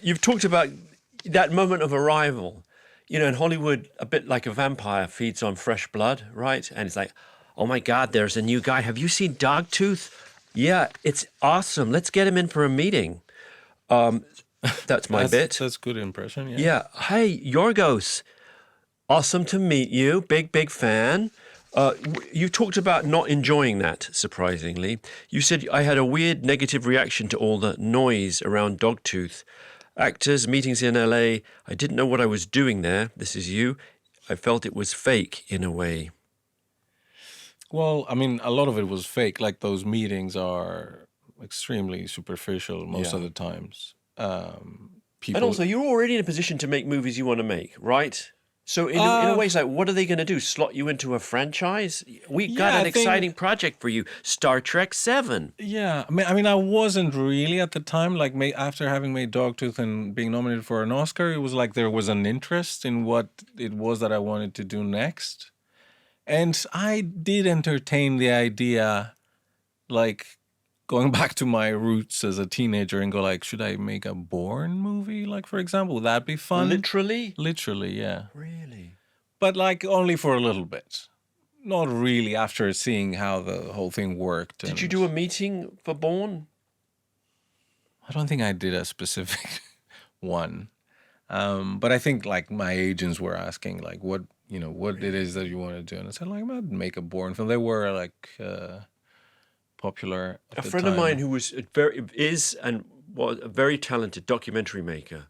You've talked about that moment of arrival. You know, in Hollywood, a bit like a vampire feeds on fresh blood, right? And it's like, oh my God, there's a new guy. Have you seen Dogtooth? Yeah, it's awesome. Let's get him in for a meeting. That's my bit. That's good impression, yeah. Yeah. Hey, Yorgos, awesome to meet you. Big fan. You talked about not enjoying that, surprisingly. You said I had a weird negative reaction to all the noise around Dogtooth. Actors, meetings in LA, I didn't know what I was doing there. This is you. I felt it was fake in a way. Well, I mean, a lot of it was fake. Like those meetings are extremely superficial most of the times. People... And also, you're already in a position to make movies you want to make, right? So in a way, it's like, what are they going to do? Slot you into a franchise? We got an exciting project for you, Star Trek 7. Yeah, I mean, I wasn't really at the time, like after having made Dogtooth and being nominated for an Oscar, it was like there was an interest in what it was that I wanted to do next. And I did entertain the idea, like, going back to my roots as a teenager and go like, should I make a Bourne movie? Like, for example, would that be fun? Literally? Literally, yeah. Really? But like only for a little bit. Not really after seeing how the whole thing worked. Did you do a meeting for Bourne? I don't think I did a specific one. But I think like my agents were asking like what it is that you want to do. And I said like, I'd make a Bourne film. They were like... popular at a the friend time. of mine who was a very talented documentary maker,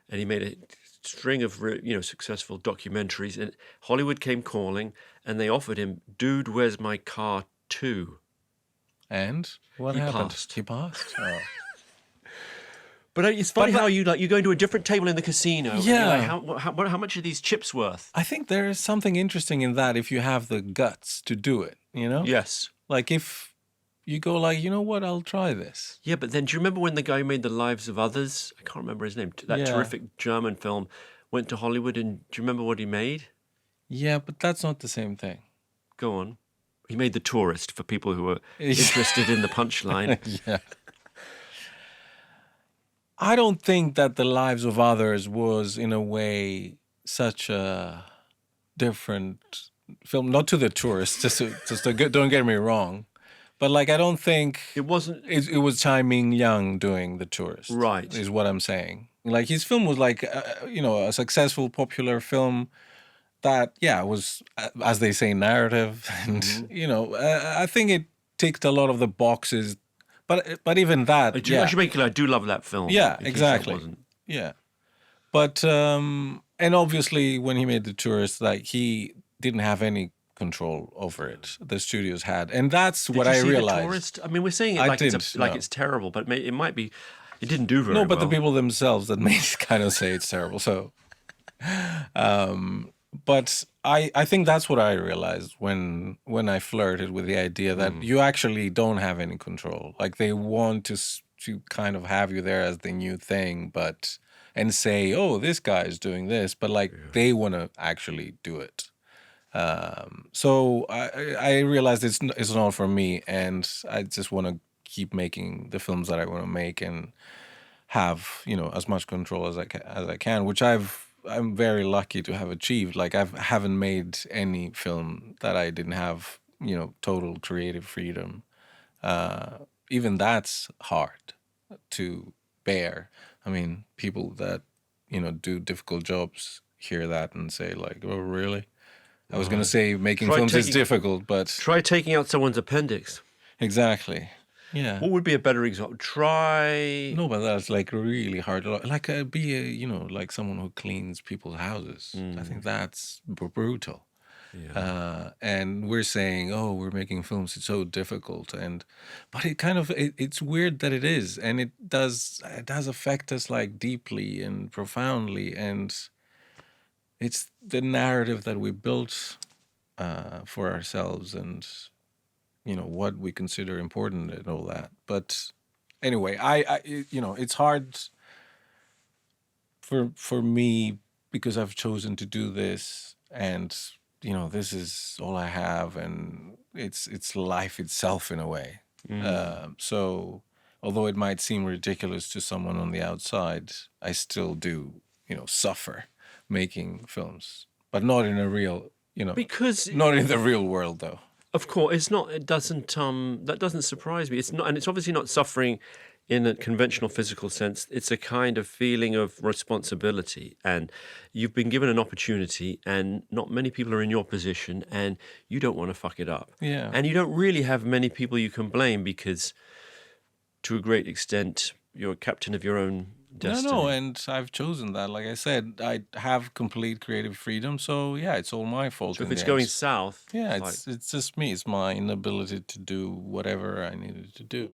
and he made a string of successful documentaries, and Hollywood came calling and they offered him Dude, Where's My Car 2. And what happened? He passed. Oh. But it's funny how you go into a different table in the casino. Yeah. And you're like, how much are these chips worth? I think there is something interesting in that if you have the guts to do it, you know? Yes. Like if you go like, you know what, I'll try this. Yeah, but then do you remember when the guy who made The Lives of Others, I can't remember his name, that terrific German film, went to Hollywood, and do you remember what he made? Yeah, but that's not the same thing. Go on. He made The Tourist for people who are interested in the punchline. Yeah. I don't think that The Lives of Others was, in a way, such a different film. Not to The Tourist, don't get me wrong. But like, I don't think it wasn't. It was Tsai Ming-liang doing The Tourist, right? Is what I'm saying. Like his film was like, a successful, popular film that, was, as they say, narrative, and I think it ticked a lot of the boxes. But even that, I do love that film. Yeah, exactly. Yeah, but and obviously when he made The Tourist, like he didn't have any control over it. The studios had, and that's what I realized. The Tourist? I mean, we're saying it like it's terrible, but it might be. It didn't do very well. No, but the people themselves that made it kind of say it's terrible. So, but I think that's what I realized when I flirted with the idea that you actually don't have any control. Like they want to kind of have you there as the new thing, and say, oh, this guy is doing this, but like they want to actually do it. So I realized it's not for me, and I just want to keep making the films that I want to make and have as much control as I can, which I'm very lucky to have achieved. Like I haven't made any film that I didn't have total creative freedom. Even that's hard to bear. I mean, people that do difficult jobs hear that and say like, oh really? I was going to say making films is difficult, but... Try taking out someone's appendix. Exactly. Yeah. What would be a better example? No, but that's like really hard. Like like someone who cleans people's houses. I think that's brutal. Yeah. And we're saying, oh, we're making films. It's so difficult. But it kind of, it's weird that it is. And it does affect us like deeply and profoundly. And it's the narrative that we built for ourselves and, what we consider important and all that. But anyway, I it's hard for me because I've chosen to do this and, this is all I have and it's life itself in a way. So although it might seem ridiculous to someone on the outside, I still do, suffer making films, but not in a real, Because not in the real world though. of course, it's not. It doesn't. That doesn't surprise me. It's not, and it's obviously not suffering in a conventional physical sense. It's a kind of feeling of responsibility, and you've been given an opportunity, and not many people are in your position, and you don't want to fuck it up. Yeah. And you don't really have many people you can blame because, to a great extent, you're a captain of your own destiny. No, and I've chosen that. Like I said, I have complete creative freedom, so yeah, it's all my fault. So if in it's the going end. south, Yeah, it's just me. It's my inability to do whatever I needed to do.